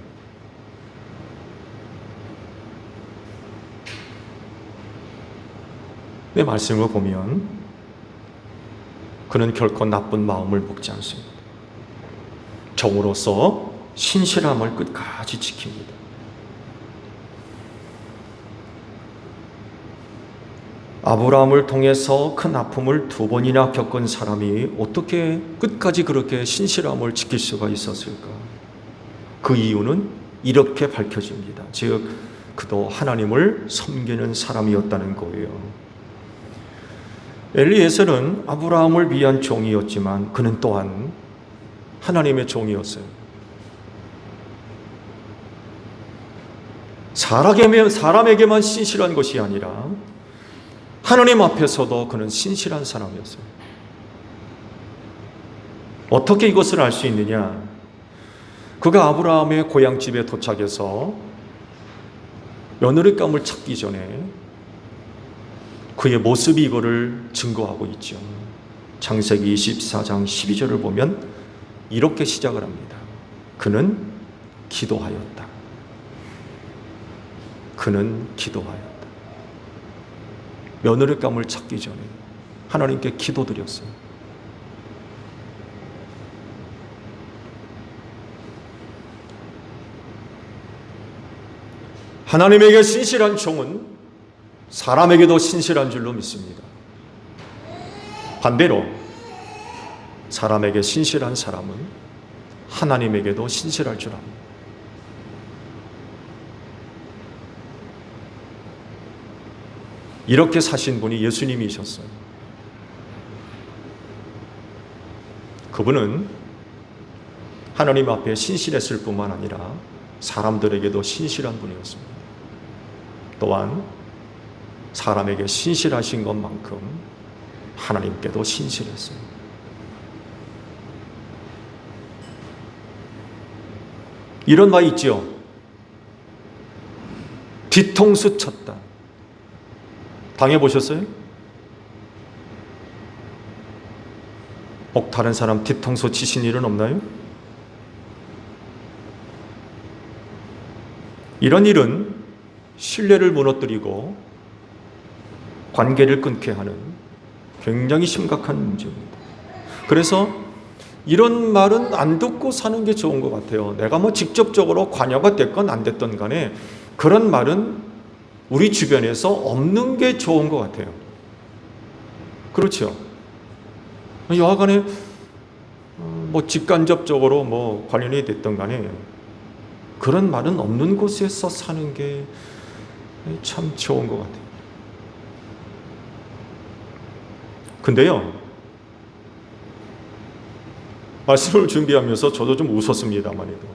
B: 내 말씀을 보면 그는 결코 나쁜 마음을 먹지 않습니다. 종으로서 신실함을 끝까지 지킵니다. 아브라함을 통해서 큰 아픔을 2번이나 겪은 사람이 어떻게 끝까지 그렇게 신실함을 지킬 수가 있었을까? 그 이유는 이렇게 밝혀집니다. 즉, 그도 하나님을 섬기는 사람이었다는 거예요. 엘리에셀은 아브라함을 위한 종이었지만 그는 또한 하나님의 종이었어요. 사람에게만 신실한 것이 아니라 하나님 앞에서도 그는 신실한 사람이었어요. 어떻게 이것을 알 수 있느냐? 그가 아브라함의 고향집에 도착해서 며느리감을 찾기 전에 그의 모습이 이거를 증거하고 있죠. 창세기 24장 12절을 보면 이렇게 시작을 합니다. 그는 기도하였다. 그는 기도하였다. 며느리감을 찾기 전에 하나님께 기도드렸어요. 하나님에게 신실한 종은 사람에게도 신실한 줄로 믿습니다. 반대로 사람에게 신실한 사람은 하나님에게도 신실할 줄 압니다. 이렇게 사신 분이 예수님이셨어요. 그분은 하나님 앞에 신실했을 뿐만 아니라 사람들에게도 신실한 분이었습니다. 또한 사람에게 신실하신 것만큼 하나님께도 신실했어요. 이런 말 있죠. 뒤통수 쳤다. 당해보셨어요? 혹 다른 사람 뒤통수 치신 일은 없나요? 이런 일은 신뢰를 무너뜨리고 관계를 끊게 하는 굉장히 심각한 문제입니다. 그래서 이런 말은 안 듣고 사는 게 좋은 것 같아요. 내가 뭐 직접적으로 관여가 됐건 안 됐던 간에 그런 말은 우리 주변에서 없는 게 좋은 것 같아요. 그렇죠? 여하간에 뭐 직간접적으로 뭐 관련이 됐던 간에 그런 말은 없는 곳에서 사는 게 참 좋은 것 같아요. 근데요, 말씀을 준비하면서 저도 좀 웃었습니다만 해도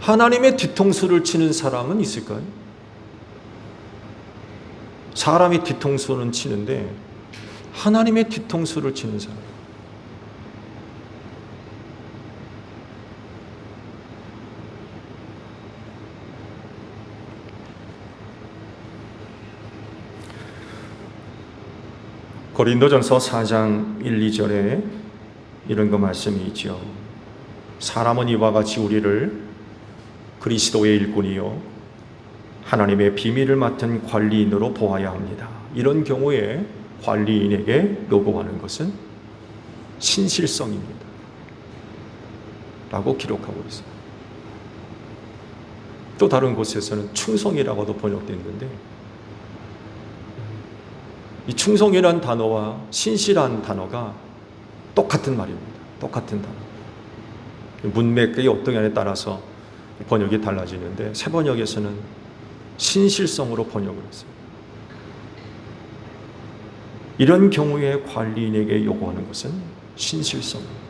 B: 하나님의 뒤통수를 치는 사람은 있을까요? 사람이 뒤통수는 치는데 하나님의 뒤통수를 치는 사람, 고린도전서 4장 1, 2절에 이런 거 말씀이 있죠. 사람은 이와 같이 우리를 그리스도의 일꾼이요 하나님의 비밀을 맡은 관리인으로 보아야 합니다. 이런 경우에 관리인에게 요구하는 것은 신실성입니다. 라고 기록하고 있어요. 또 다른 곳에서는 충성이라고도 번역되어 있는데 이 충성이란 단어와 신실한 단어가 똑같은 말입니다. 똑같은 단어. 문맥의 어떤 견해에 따라서 번역이 달라지는데 새 번역에서는 신실성으로 번역을 했어요. 이런 경우에 관리인에게 요구하는 것은 신실성입니다.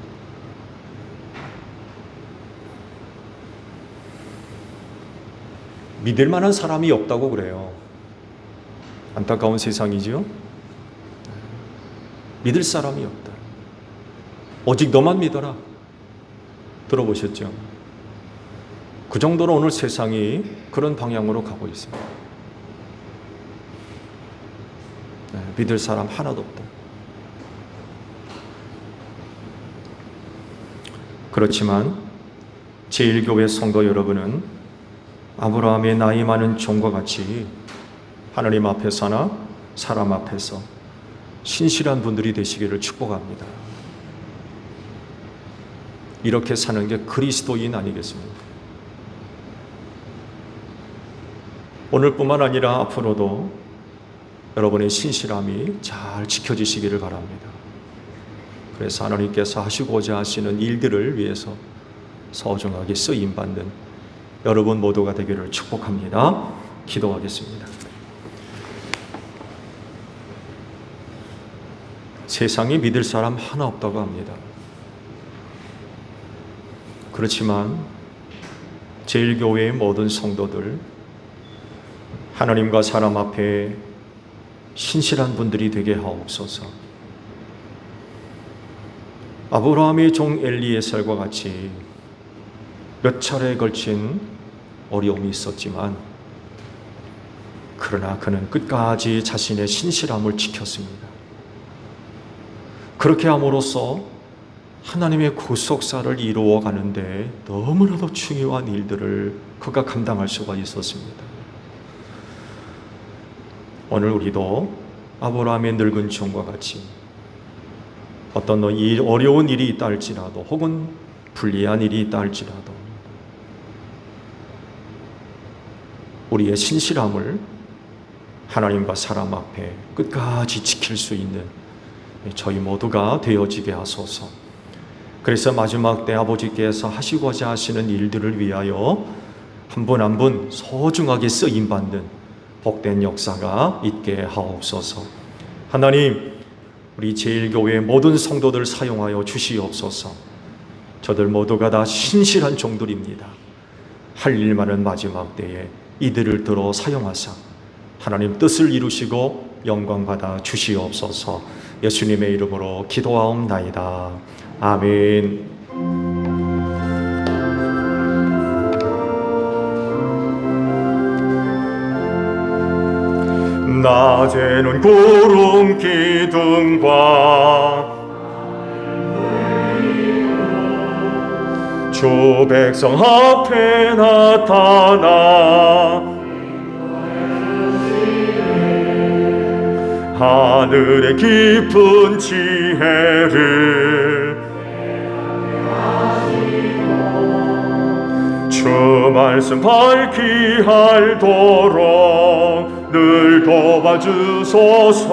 B: 믿을 만한 사람이 없다고 그래요. 안타까운 세상이죠. 믿을 사람이 없다. 오직 너만 믿어라. 들어보셨죠? 그 정도로 오늘 세상이 그런 방향으로 가고 있습니다. 믿을 사람 하나도 없다. 그렇지만 제1교회 성도 여러분은 아브라함의 나이 많은 종과 같이 하나님 앞에서나 사람 앞에서 신실한 분들이 되시기를 축복합니다. 이렇게 사는 게 그리스도인 아니겠습니까? 오늘뿐만 아니라 앞으로도 여러분의 신실함이 잘 지켜지시기를 바랍니다. 그래서 하나님께서 하시고자 하시는 일들을 위해서 소중하게 쓰임받는 여러분 모두가 되기를 축복합니다. 기도하겠습니다. 세상에 믿을 사람 하나 없다고 합니다. 그렇지만 제1교회의 모든 성도들 하나님과 사람 앞에 신실한 분들이 되게 하옵소서. 아브라함의 종 엘리에셀과 같이 몇 차례에 걸친 어려움이 있었지만 그러나 그는 끝까지 자신의 신실함을 지켰습니다. 그렇게 함으로써 하나님의 구속사를 이루어 가는데 너무나도 중요한 일들을 그가 감당할 수가 있었습니다. 오늘 우리도 아브라함의 늙은 종과 같이 어떤 어려운 일이 있다 할지라도 혹은 불리한 일이 있다 할지라도 우리의 신실함을 하나님과 사람 앞에 끝까지 지킬 수 있는 저희 모두가 되어지게 하소서. 그래서 마지막 때 아버지께서 하시고자 하시는 일들을 위하여 한 분 한 분 소중하게 쓰임받는 복된 역사가 있게 하옵소서. 하나님, 우리 제일교회 모든 성도들 사용하여 주시옵소서. 저들 모두가 다 신실한 종들입니다. 할 일 많은 마지막 때에 이들을 들어 사용하사 하나님 뜻을 이루시고 영광 받아 주시옵소서. 예수님의 이름으로 기도하옵나이다. 아멘. 낮에는 구름 기둥과 주 백성 앞에 나타나 하늘의 깊은 지혜를 주 말씀 밝히 알도록 늘 도와주소서.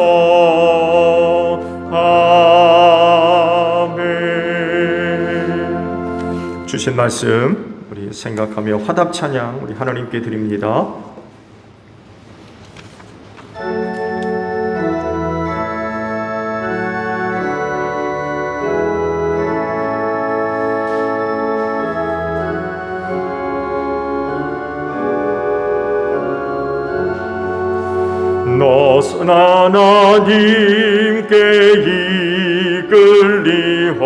B: 아멘. 주신 말씀 우리 생각하며 화답 찬양 우리 하나님께 드립니다. 너선 하나님께 이끌리어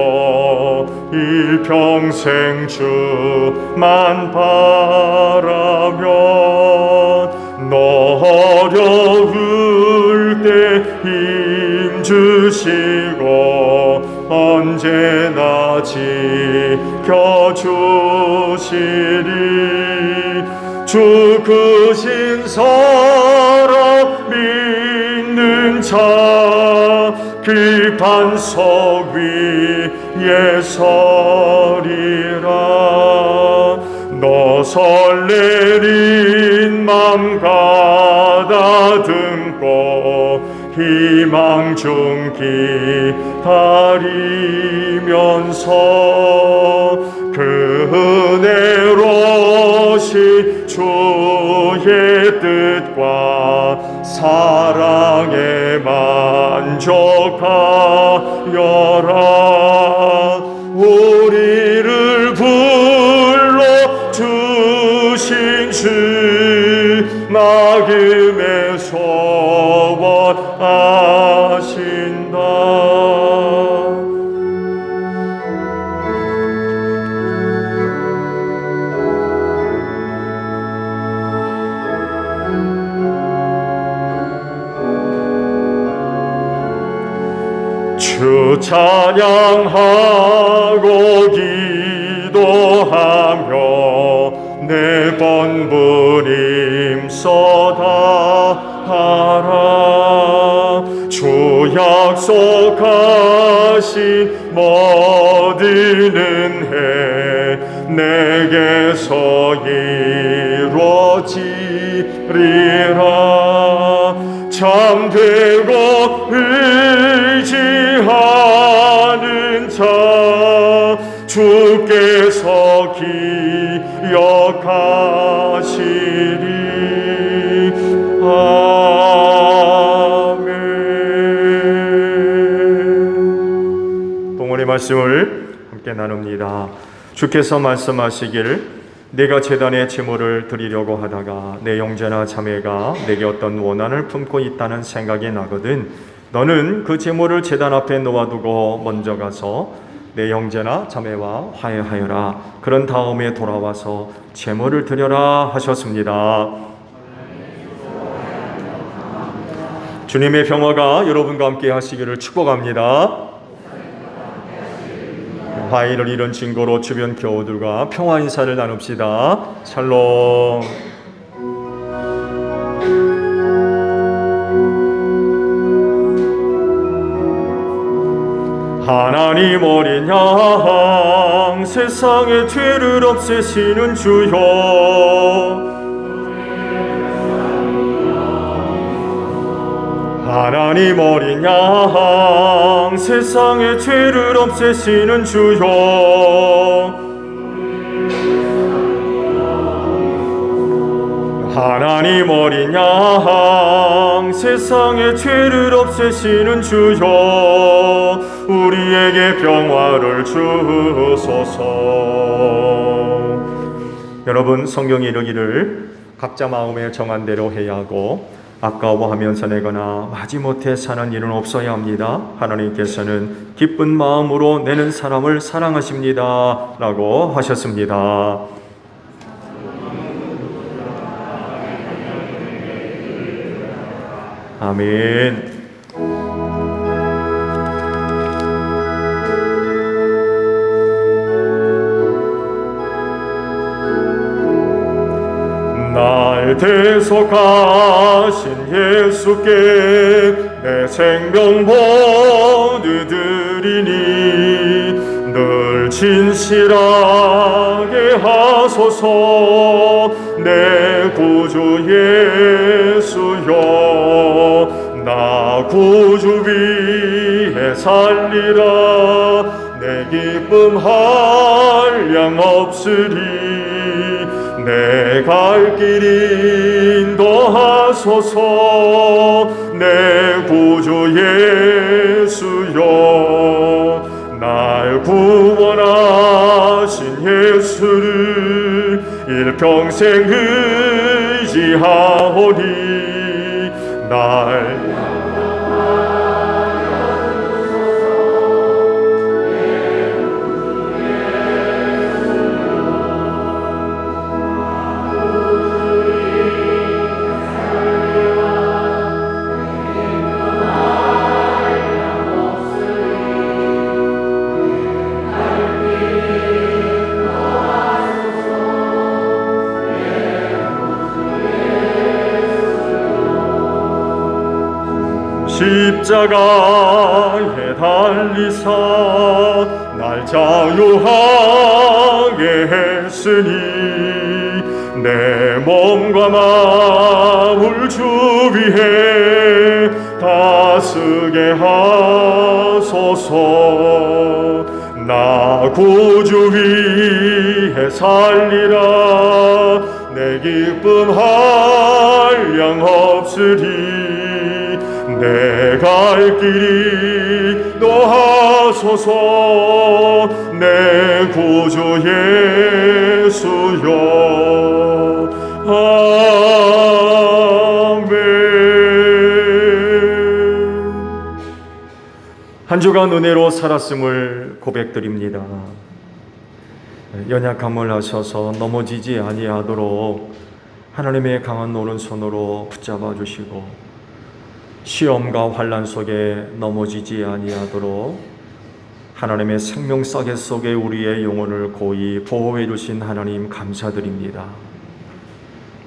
B: 일평생 주만 바라며 너 어려울 때 힘 주시고 언제나 지켜주시리. 주 크신 사랑 믿는 자 그 반석 위에 서리라. 너 설레린 맘 가다듬고 희망 중 기다리면서 그 은혜로시 주의 뜻과 사랑에 만족하여라. 우리를 불러 주신 주 나금의 소원하신다. 주 찬양하고 기도하며 내 번부림 쏟아하라. 주 약속하신 모든 은혜 내게서 이루어지리라. 참되고 의지하는 자 주께서 기억하시리. 아멘. 동원의 말씀을 함께 나눕니다. 주께서 말씀하시길 내가 제단에 제물을 드리려고 하다가 내 형제나 자매가 내게 어떤 원한을 품고 있다는 생각이 나거든 너는 그 제물을 제단 앞에 놓아두고 먼저 가서 내 형제나 자매와 화해하여라. 그런 다음에 돌아와서 제물을 드려라 하셨습니다. 주님의 평화가 여러분과 함께 하시기를 축복합니다. 화해를 이룬 증거로 주변 교우들과 평화 인사를 나눕시다. 샬롬. 하나님 어린 양 세상의 죄를 없애시는 주여, 하나님 어린 양 세상의 죄를 없애시는 주여, 하나님 어린 양 세상의 죄를 없애시는 주여, 우리에게 평화를 주소서. 여러분, 성경이 이르기를 각자 마음에 정한 대로 해야 하고 아까워하면서 내거나 마지못해 사는 일은 없어야 합니다. 하나님께서는 기쁜 마음으로 내는 사람을 사랑하십니다 라고 하셨습니다. 아멘. 날 대속하신 예수께 내 생명 모두 드리니 늘 진실하게 하소서. 내 구주 예수여, 나 구주 위에 살리라. 내 기쁨 한량 없으리. 내 갈 길 인도하소서. 내 구주 예수여, 날 구원하신 예수를 일평생 의지하오니 날 십자가에 달리사 날 자유하게 했으니 내 몸과 마음을 주 위해 다스게 하소서. 나 구주 위해 살리라. 내 기쁨 한량 없으리. 내 갈 길이 노하소서. 내 구주 예수여. 아멘. 한 주간 은혜로 살았음을 고백드립니다. 연약함을 하셔서 넘어지지 아니하도록 하나님의 강한 오른손으로 붙잡아 주시고 시험과 환난 속에 넘어지지 아니하도록 하나님의 생명 싸개 속에 우리의 영혼을 고이 보호해 주신 하나님 감사드립니다.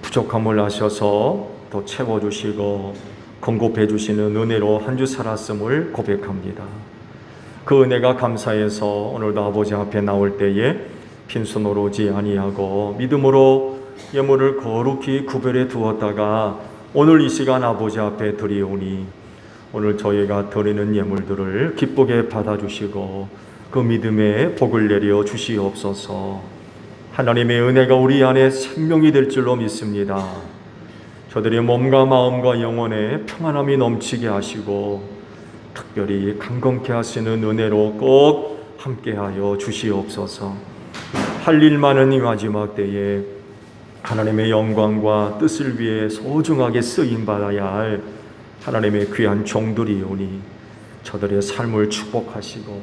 B: 부족함을 아셔서 더 채워주시고 공급해 주시는 은혜로 한 주 살았음을 고백합니다. 그 은혜가 감사해서 오늘도 아버지 앞에 나올 때에 빈손으로 오지 아니하고 믿음으로 예물을 거룩히 구별해 두었다가 오늘 이 시간 아버지 앞에 드리오니 오늘 저희가 드리는 예물들을 기쁘게 받아주시고 그 믿음에 복을 내려 주시옵소서. 하나님의 은혜가 우리 안에 생명이 될 줄로 믿습니다. 저들의 몸과 마음과 영혼에 평안함이 넘치게 하시고 특별히 강건케 하시는 은혜로 꼭 함께하여 주시옵소서. 할 일 많은 이 마지막 때에 하나님의 영광과 뜻을 위해 소중하게 쓰임받아야 할 하나님의 귀한 종들이 오니 저들의 삶을 축복하시고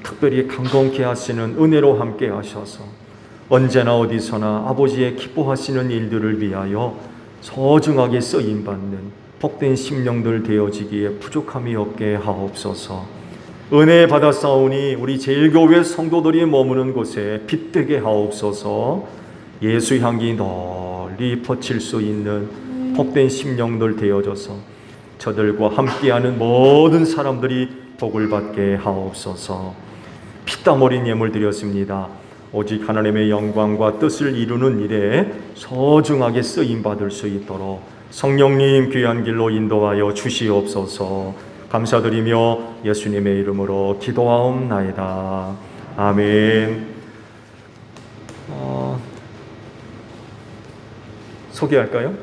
B: 특별히 감동케 하시는 은혜로 함께 하셔서 언제나 어디서나 아버지의 기뻐하시는 일들을 위하여 소중하게 쓰임받는 복된 심령들 되어지기에 부족함이 없게 하옵소서. 은혜 받았사오니 우리 제일교회 성도들이 머무는 곳에 빛되게 하옵소서. 예수 향기 널리 퍼칠 수 있는 복된 심령들 되어져서 저들과 함께하는 모든 사람들이 복을 받게 하옵소서. 피땀 어린 예물 드렸습니다. 오직 하나님의 영광과 뜻을 이루는 일에 소중하게 쓰임받을 수 있도록 성령님 귀한 길로 인도하여 주시옵소서. 감사드리며 예수님의 이름으로 기도하옵나이다. 아멘. 소개할까요?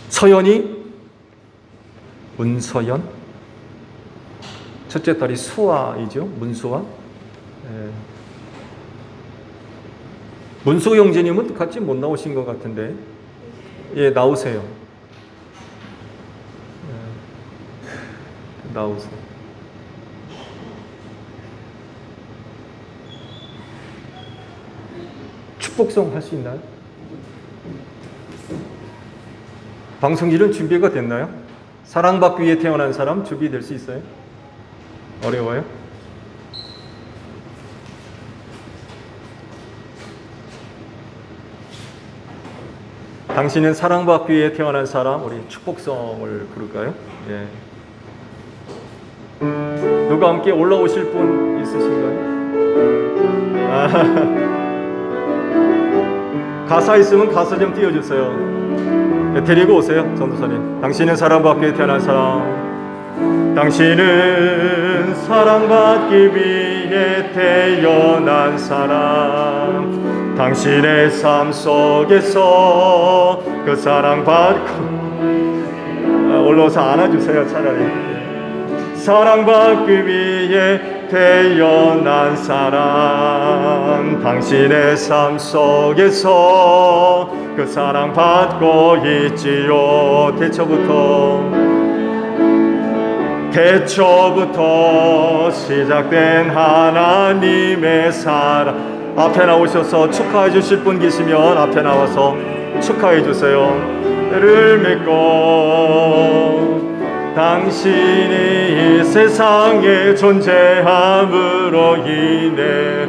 B: 서연이, 문서연, 첫째 딸이 수아이죠. 문수아. 문수 형제님은 같이 못 나오신 것 같은데, 예, 나오세요. 나오세요. 축복성 할 수 있나요? 방송일은 준비가 됐나요? 사랑받기 위해 태어난 사람 준비될 수 있어요? 어려워요? 당신은 사랑받기 위해 태어난 사람, 우리 축복성을 부를까요? 예. 누가 함께 올라오실 분 있으신가요? 가사 있으면 가사 좀 띄워주세요. 네, 데리고 오세요, 전도사님. 당신은 사랑받기 위해 태어난 사람. 당신은 사랑받기 위해 태어난 사람. 당신의 삶 속에서 그 사랑받고 올라와서 안아주세요, 차라리. 사랑받기 위해 태어난 사람. 당신의 삶 속에서 그 사랑받고 있지요. 태초부터 시작된 하나님의 사랑. 앞에 나오셔서 축하해 주실 분 계시면 앞에 나와서 축하해 주세요. 를 믿고 당신이 이 세상에 존재함으로 인해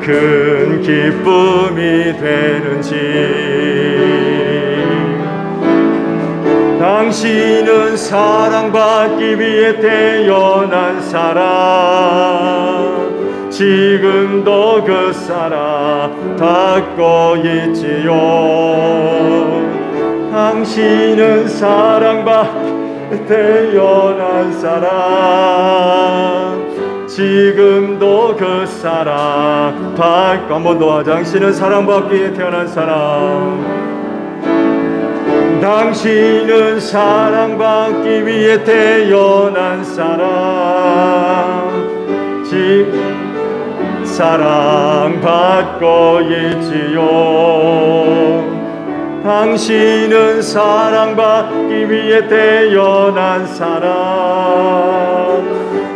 B: 큰 기쁨이 되는지. 당신은 사랑받기 위해 태어난 사람. 지금도 그 사랑 받고 있지요. 당신은 사랑받기 태어난 사람. 지금도 그 사랑 받고. 한 번 더. 당신은 사랑받기 위해 태어난 사람. 당신은 사랑받기 위해 태어난 사람. 사랑받고 있지요. 당신은 사랑받기 위해 태어난 사람.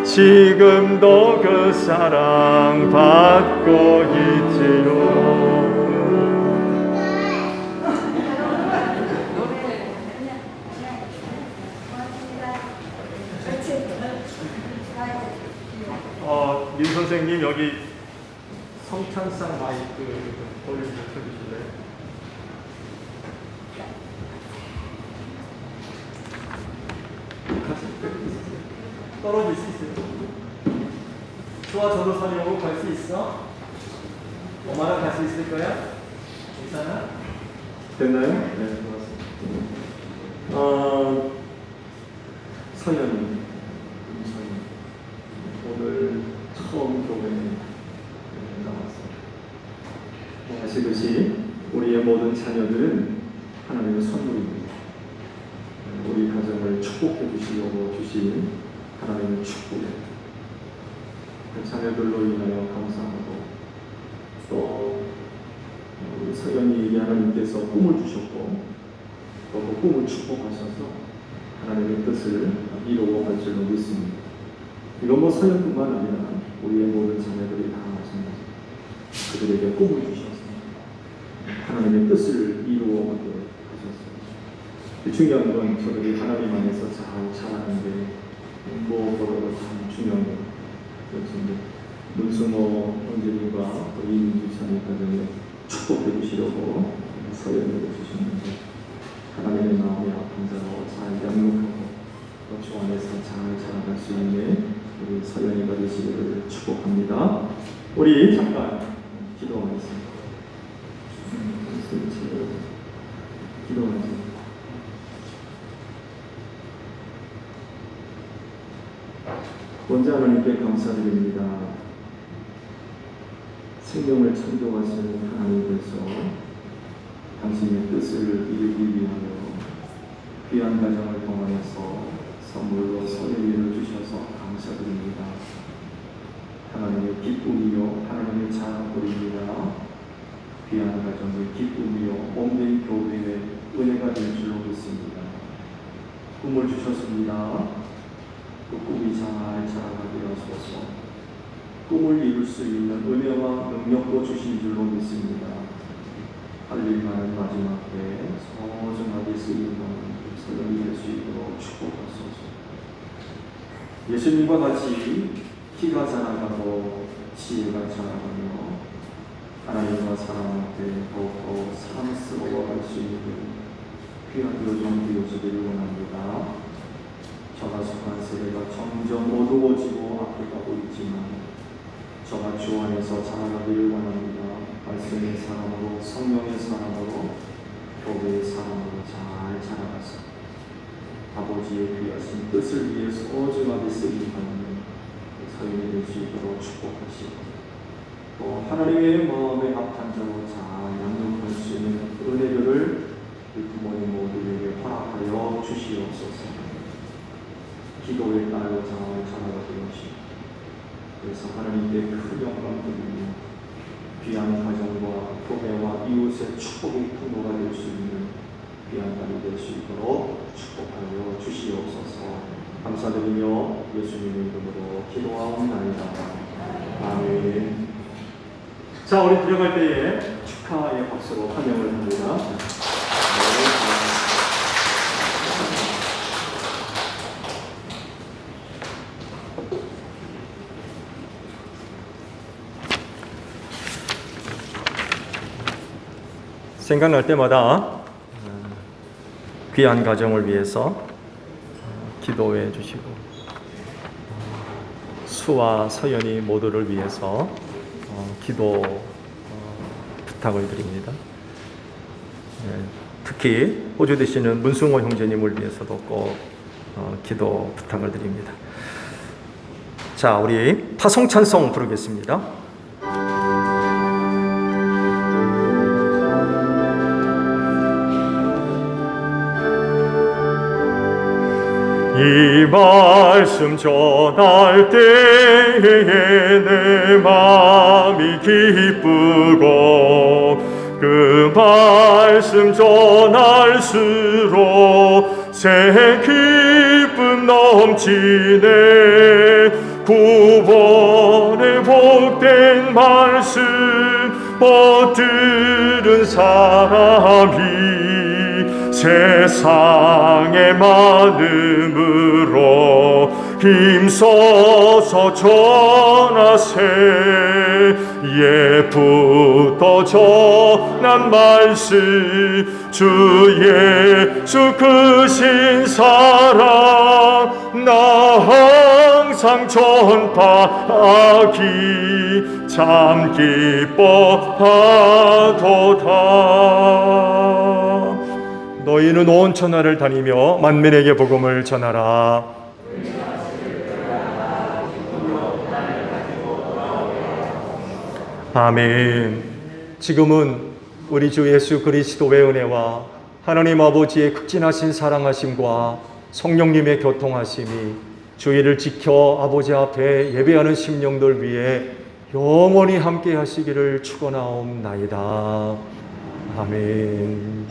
B: 지금도 그 사랑받고 있지요. 민 선생님, 여기 성찬상 마이크 올려주실래요? 떨어질 수 있어요. 수아 전도사님하고 갈 수 있어? 엄마랑 갈 수 있을 거야? 괜찮아? 됐나요? 네, 고맙습니다. 서연이. 오늘 처음 교회에 나왔습니다. 아시듯이 우리의 모든 자녀들은 하나님의 선물입니다. 우리 가정을 축복해 주시려고 주신 하나님의 축복입니다. 그 자녀들로 인하여 감사하고, 또 우리 서연이에게 하나님께서 꿈을 주셨고 또 그 꿈을 축복하셔서
E: 하나님의 뜻을 이루어갈 줄로 믿습니다. 이건 뭐 서연뿐만 아니라 우리의 모든 자녀들이 다 마찬가지. 그들에게 꿈을 주셨습니다. 하나님의 뜻을 이루어가도록 하셨습니다. 중요한 건 저들이 하나님 안에서 잘 자라는데 무엇보다도 참 중요한 것 같습니다. 문승호 형제님과 이민주 사님 가정에 축복해 주시려고 서연을 주셨는데 하나님의 마음이 아픈 자로 잘 양육하고 또 주 안에서 잘 자라갈 수 있는 우리 서연이가 되시기를 축복합니다. 우리 잠깐 기도하겠습니다. 기도하겠습니다. 먼저 하나님께 감사드립니다. 생명을 창조하시는 하나님께서 당신의 뜻을 이루기 위하여 귀한 가정을 통하여서 선물로 서연이를 주셔서 감사드립니다. 하나님의 기쁨이요 하나님의 자랑거리입니다. 귀한 가정의 기쁨이요 몸된 교회의 은혜가 될 줄로 믿습니다. 꿈을 주셨습니다. 그 꿈이 잘 자라가게 하소서. 꿈을 이룰 수 있는 은혜와 능력도 주신 줄로 믿습니다. 할 일만은 마지막 때에 소중하게 쓰임받는 서연이 될 수 있도록 축복하소서. 예수님과 같이 키가 자라가고 지혜가 자라가며 하나님과 사람 앞에 더욱더 사랑스러워갈 수 있는 귀한 요정 되어지기를 원합니다. 저가 속한 세대가 점점 어두워지고 앞으로 있지만 저가 주 안에서 자라가기를 원합니다. 말씀의 사람으로 성령의 사람으로 교회의 사람으로 잘 자라가서 아버지의 귀하신 뜻을 위해 소중하게 쓰임받는 서연이 될 수 있도록 축복하시고 또 하나님의 마음에 합한 자로 잘 양육할 수 있는 은혜들을 우리 부모님 모두에게 허락하여 주시옵소서. 기도에 따라 잘 자라가게 하시고 그래서 하나님께 큰 영광 드리며 귀한 가정과 교회와 이웃의 축복의 통로가 될 수 있는 귀한 날이 될 수 있도록 축복하여 주시옵소서. 감사드리며 예수님의 이름으로 기도하옵나이다. 아멘. 자, 우리 들어갈 때에 축하의 박수로 환영을 합니다.
B: 생각날 때마다 귀한 가정을 위해서 기도해 주시고 수와 서연이 모두를 위해서 기도 부탁을 드립니다. 특히 호주 되시는 문승호 형제님을 위해서도 꼭 기도 부탁을 드립니다. 자, 우리 파송찬송 부르겠습니다. 이 말씀 전할 때에 내 마음이 기쁘고 그 말씀 전할수록 새 기쁨 넘치네. 구원의 복된 말씀 못 들은 사람이 세상의 많음으로 힘써서 전하세. 예부터 전한 말씀 주 예수 크신 사랑 나 항상 전파하기 참 기뻐하도다. 너희는 온 천하를 다니며 만민에게 복음을 전하라. 아멘. 지금은 우리 주 예수 그리스도의 은혜와 하나님 아버지의 극진하신 사랑하심과 성령님의 교통하심이 주의를 지켜 아버지 앞에 예배하는 심령들 위해 영원히 함께 하시기를 축원하옵나이다. 아멘.